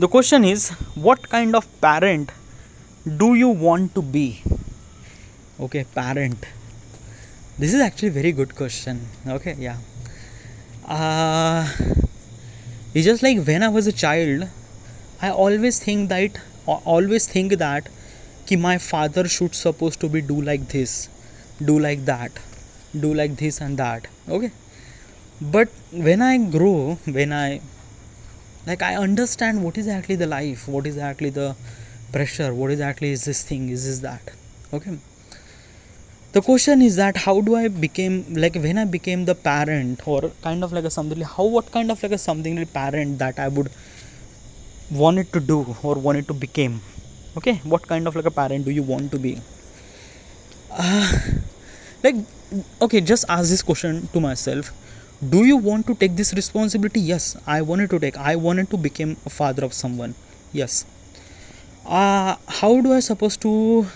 The question is, what kind of parent do you want to be? Okay, parent. This is actually a very good question. Okay, yeah. uh, it's just like when I was a child, I always think that कि my father should supposed to be do like this, do like that, do like this and that. Okay, but when I grow, when I I understand what is actually the life, what is actually the pressure, what is actually is this thing, is this that. Okay, the question is that how do I became, when I became the parent, or kind of like a something, how, what kind of like a something like parent that I would wanted to do or wanted to become. Okay, what kind of like a parent do you want to be? like okay, just ask this question to myself. Do you want to take this responsibility? Yes, I wanted to become a father of someone. Yes. How do I supposed to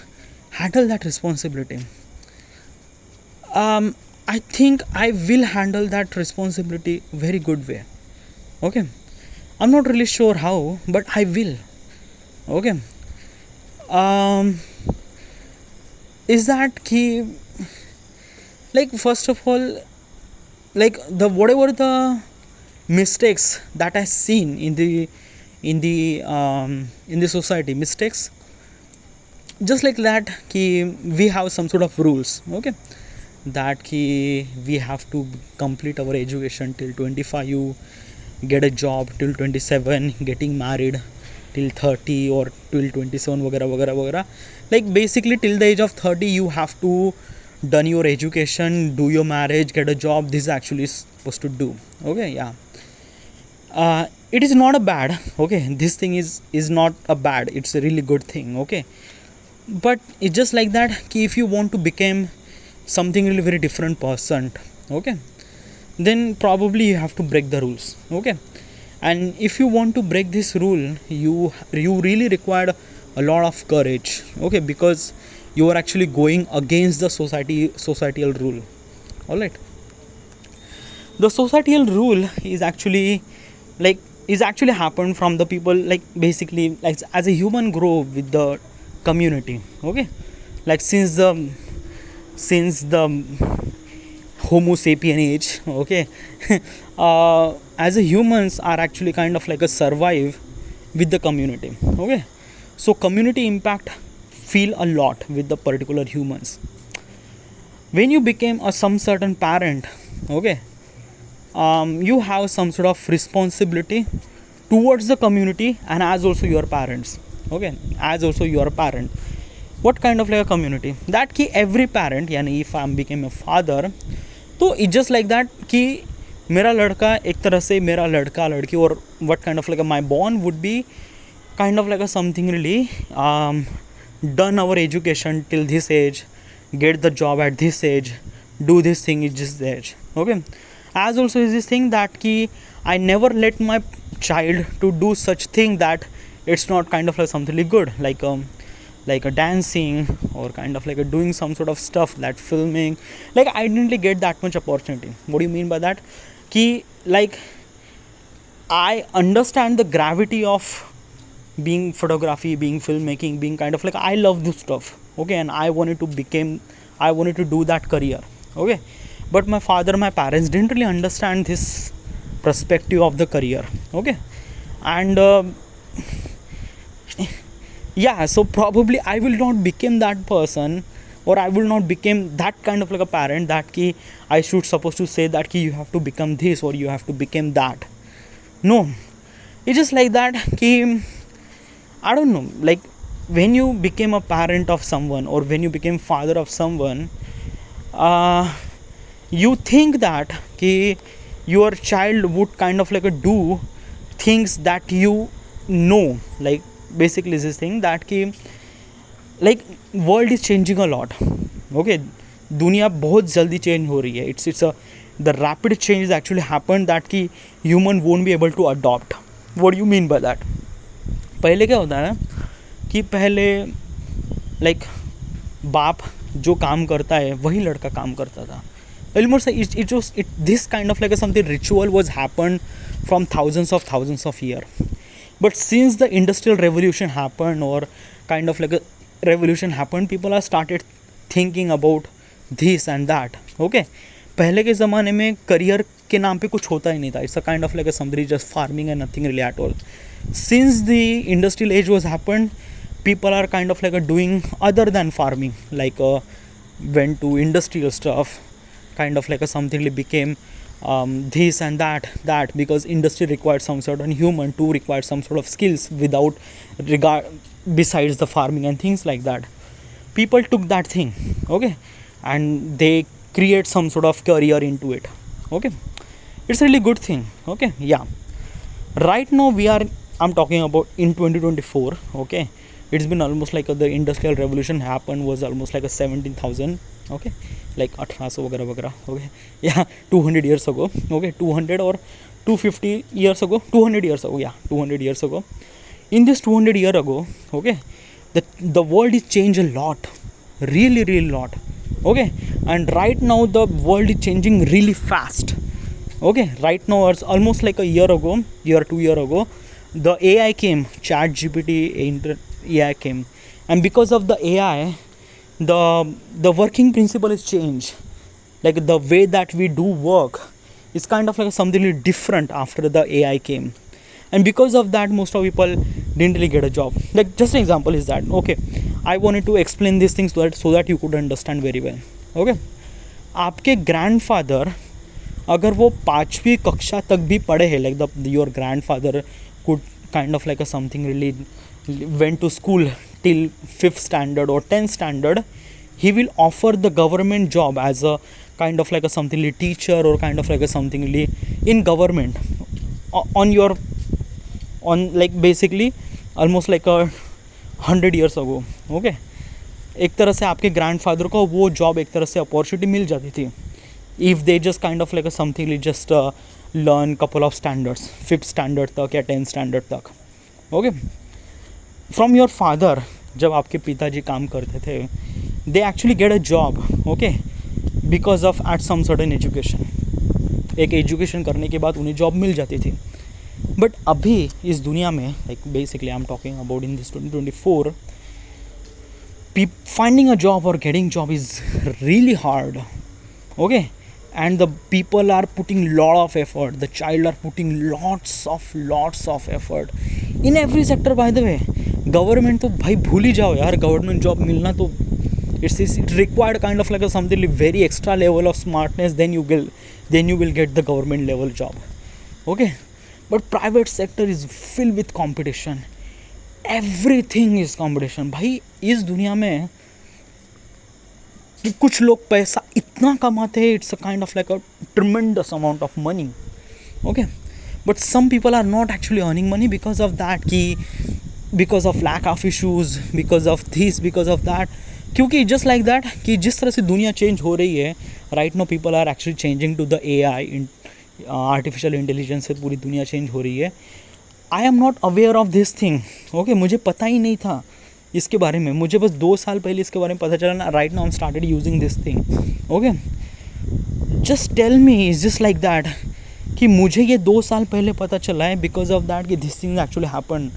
handle that responsibility? I think I will handle that responsibility very good way. Okay, I'm not really sure how, but I will. Okay. um is that key, first of all, the whatever the mistakes that I seen in the society, mistakes, just like that ki we have some sort of rules. Okay, that ki we have to complete our education till 25, you get a job till 27, getting married till 30 or till 27 वगैरह वगैरह वगैरह. Basically till the age of 30 you have to done your education, do your marriage, get a job. This actually is supposed to do. Okay, yeah. It is not a bad. Okay, this thing is not a bad, it's a really good thing. Okay, but it's just like that ki if you want to become something really very different person, okay, then probably you have to break the rules. Okay, and if you want to break this rule, you really require a lot of courage. Okay, because you are actually going against the societal rule. All right, the societal rule is actually happened from the people, basically, as a human grow with the community. Okay, since the homo sapien age. Okay, as a humans are actually kind of like a survive with the community. Okay, so community impact feel a lot with the particular humans. When you became a some certain parent, okay, you have some sort of responsibility towards the community, and as also your parents. Okay, as also your parent. What kind of like a community that ki every parent, yani if I became a father, तो it just like that कि मेरा लड़का एक तरह से मेरा लड़का लड़की, और what kind of like my born would be kind of like a something really done our education till this age, get the job at this age, do this thing at this age. Okay, as also is this thing that ki I never let my child to do such thing that it's not kind of like something really good, like a dancing, or kind of like a doing some sort of stuff, that filming. I didn't really get that much opportunity. What do you mean by that? Ki I understand the gravity of being photography, being filmmaking, being kind of like I love this stuff. Okay, and I wanted to do that career. Okay, but my parents didn't really understand this perspective of the career. Okay, and yeah, so probably I will not become that person, or I will not become that kind of like a parent that ki I should supposed to say that ki you have to become this or you have to become that. No, it's just like that ki I don't know, when you became a parent of someone, or when you became father of someone, you think that ki your child would kind of like do things that you know. Basically this thing that ki world is changing a lot. Okay, दुनिया बहुत जल्दी change हो रही है. It's the rapid change actually happened that ki human won't be able to adopt. What do you mean by that? पहले क्या होता है कि पहले बाप जो काम करता है वही लड़का काम करता था. Almost this kind of like something ritual was happened from thousands of years. But since the industrial revolution happened, or kind of like a revolution happened, people are started thinking about this and that. Okay, पहले के ज़माने में career के नाम पे कुछ होता ही नहीं था. It's a kind of like a summary just farming and nothing really at all. Since the industrial age was happened, people are kind of like doing other than farming, like went to industrial stuff, kind of like something became this and that because industry required some sort of human to require some sort of skills without regard besides the farming and things like that. People took that thing, okay, and they create some sort of career into it. Okay, it's a really good thing. Okay, yeah, right now I'm talking about in 2024. Okay, it's been almost like the industrial revolution happened was almost like a 17,000. Okay, like 1800 वगैरह वगैरह. Okay, yeah, 200 years ago. Okay, 200 or 250 years ago, 200 years ago, yeah, 200 years ago. In this 200 year ago, okay, the world is changed a lot, really lot. Okay, and right now the world is changing really fast. Okay, right now it's almost like a year ago, 2 year ago, the AI came, chat GPT AI came, and because of the AI, the working principle is changed. Like the way that we do work is kind of like something really different after the AI came, and because of that most of people didn't really get a job. Like just an example is that, okay, I wanted to explain these things so that you could understand very well. Okay, आपके grandfather अगर वो 5वीं कक्षा तक भी पढ़े हैं, like your grandfather could kind of like a something really went to school till 5th standard or 10th standard, he will offer the government job as a kind of like a something really teacher or kind of like a something really in government on like basically almost like a 100 years ago. Okay, एक तरह से आपके grandfather को वो job एक तरह से opportunity मिल जाती थी if they just kind of like a something just learn couple of standards, 5th standard तक या 10th standard तक. Okay, from your father, जब आपके पिताजी काम करते थे, they actually get a job, okay, because of at some certain education. एक एजुकेशन करने के बाद उन्हें जॉब मिल जाती थी. बट अभी इस दुनिया में like basically I'm talking about in this 2024, finding a job or getting job is really hard. Okay, and the people are putting lot of effort, the child are putting lots of effort in every sector. By the way, government तो भाई भूल ही जाओ यार, government job मिलना तो it required kind of like a something very extra level of smartness, then you will get the government level job. Okay, but private sector is filled with competition, everything is competition. भाई इस दुनिया में कि कुछ लोग पैसा इतना कमाते हैं, it's a kind of like a tremendous amount of money. Okay, but some people are not actually earning money because of that, कि because of lack of issues, because of this, because of that. क्योंकि just like that कि जिस तरह से दुनिया change हो रही है right no, people are actually changing to the AI, artificial intelligence से पूरी दुनिया चेंज हो रही है. I am not aware of this thing. Okay, मुझे पता ही नहीं था इसके बारे में, मुझे बस 2 साल पहले इसके बारे में पता चला ना. Right now I am started using this thing. Okay, just tell me, is just like that कि मुझे ये 2 साल पहले पता चला है बिकॉज ऑफ दैट कि this thing actually happen.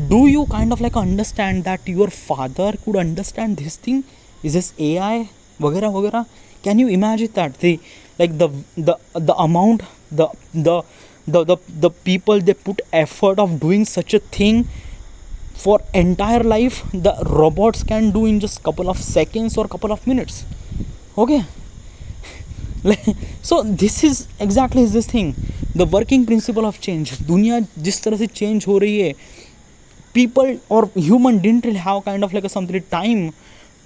Do you kind of like understand that your father could understand this thing, is this AI वगैरह वगैरह. Can you imagine that the like the amount, the people they put effort of doing such a thing for entire life, the robots can do in just couple of seconds or couple of minutes. Okay, so this is exactly this thing, the working principle of change. दुनिया जिस तरह से change हो रही है, people or human didn't really have kind of like a something time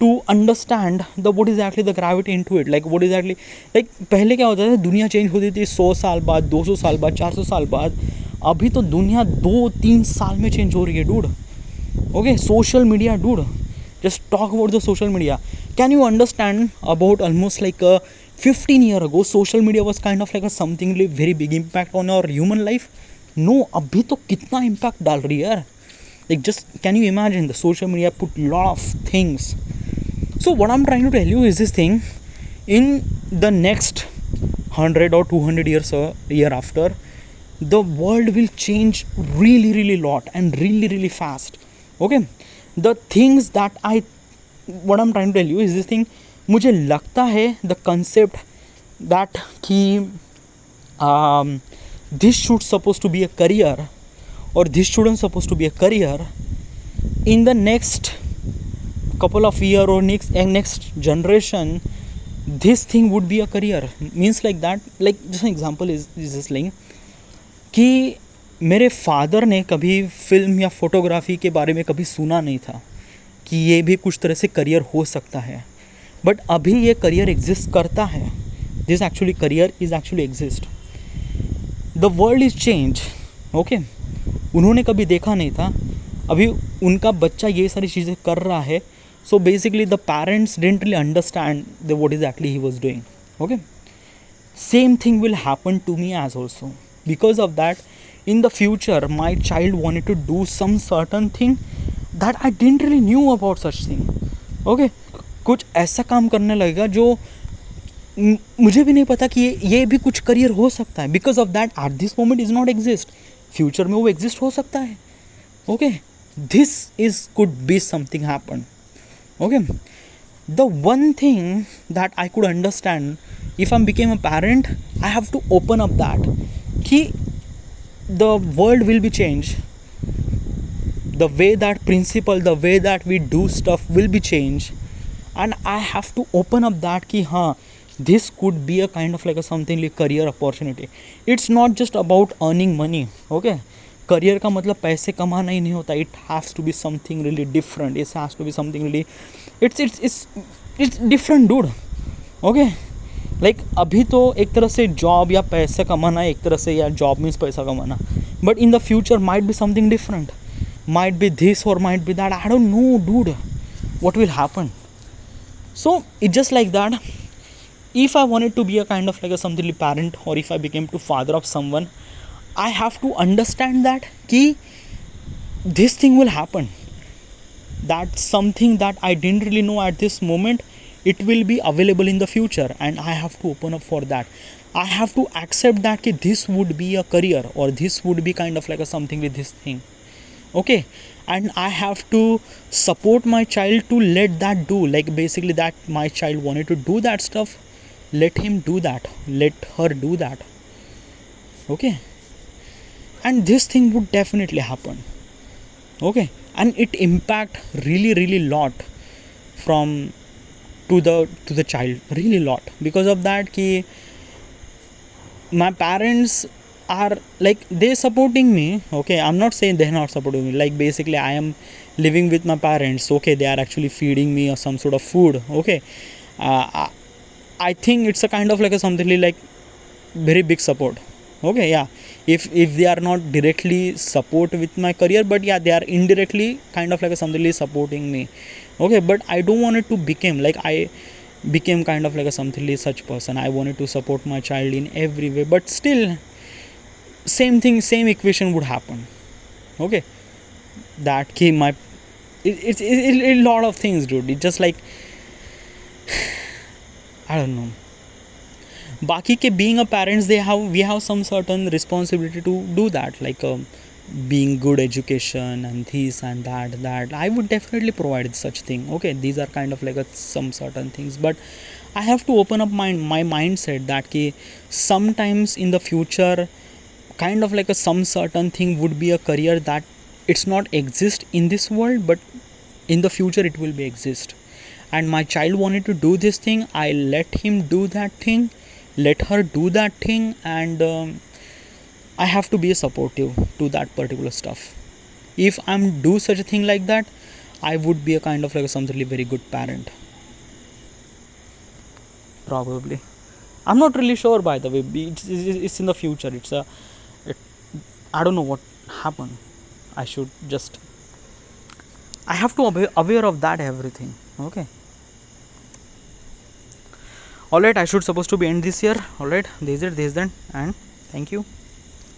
to understand the what is actually the gravity into it, like what is actually like पहले क्या होता था, दुनिया चेंज होती थी 100 साल बाद, 200 साल बाद, 400 साल बाद. अभी तो दुनिया 2-3 साल में चेंज हो रही है dude. Okay, social media dude, just talk about the social media. Can you understand about almost like 15 year ago social media was kind of like a something really very big impact on our human life? No, अभी तो कितना impact डाल रही है यार. Like just can you imagine, the social media put lot of things. So what I'm trying to tell you is this thing, in the next 100 or 200 years or year after, the world will change really really lot and really really fast. Okay, the things that I what I'm trying to tell you is this thing. मुझे लगता है the concept that कि this should supposed to be a career or this shouldn't supposed to be a career in the next couple of year or next generation, this thing would be a career. Means like that, like just an example is this like कि मेरे father ने कभी film या photography के बारे में कभी सुना नहीं था कि ये भी कुछ तरह से करियर हो सकता है, बट अभी ये करियर एग्जिस्ट करता है. This actually career is actually exist. The world is change. Okay, उन्होंने कभी देखा नहीं था, अभी उनका बच्चा ये सारी चीज़ें कर रहा है. So basically the parents didn't really understand the what is actually he was doing. Okay, same thing will happen to me as also. Because of that, in the future my child wanted to do some certain thing that I didn't really knew about such thing. Okay, कुछ ऐसा काम करने लगेगा जो मुझे भी नहीं पता कि ये भी कुछ करियर हो सकता है. Because of that at this moment is not exist. Future में वो एग्जिस्ट हो सकता है. Okay, this is could be something happen. Okay, the one thing that I could understand if I became a parent, I have to open up that कि the world will be changed, the way that principle, the way that we do stuff will be changed, and I have to open up that कि हाँ, this could be a kind of like a something like career opportunity. It's not just about earning money. Okay, career का मतलब पैसे कमाना ही नहीं होता. It has to be something really different. It has to be something really it's different, dude. Okay, like अभी तो एक तरह से जॉब या पैसे कमाना है, एक तरह से, या जॉब मीन्स पैसा कमाना, but in the future might be something different, might be this और might be that. I don't know dude what will happen. So it's just like that. If I wanted to be a kind of like a something parent, or if I became to father of someone, I have to understand that कि this thing will happen. That's something that I didn't really know at this moment. It will be available in the future, and I have to open up for that. I have to accept that कि this would be a career, or this would be kind of like a something with this thing. Okay, and I have to support my child to let that do, like basically that my child wanted to do that stuff, let him do that, let her do that. Okay, and this thing would definitely happen. Okay, and it impact really really lot from to the child, really lot. Because of that कि my parents are like they supporting me. Okay, I'm not saying they're not supporting me. Like basically I am living with my parents. Okay, they are actually feeding me or some sort of food. Okay, I think it's a kind of like a something like very big support. Okay, yeah, if they are not directly support with my career, but yeah, they are indirectly kind of like a something supporting me. Okay, but I don't want it to become like I became kind of like a something such person. I wanted to support my child in every way, but still same thing, same equation would happen. Okay, that came my it's a lot of things, dude. It's just like I don't know. बाकी के being a parents, we have some certain responsibility to do that, like being good education and this and that I would definitely provide such thing. Okay, these are kind of like some certain things, but I have to open up my mindset that ki sometimes in the future kind of like some certain thing would be a career that it's not exist in this world, but in the future it will be exist. And my child wanted to do this thing, I let him do that thing, let her do that thing, and I have to be supportive to that particular stuff. If I'm do such a thing like that, I would be a kind of like something very good parent, probably. I'm not really sure, by the way. It's in the future. I don't know what happened. I have to be aware of that everything. Okay, alright, I should supposed to be end this here. Alright, this is then, and thank you.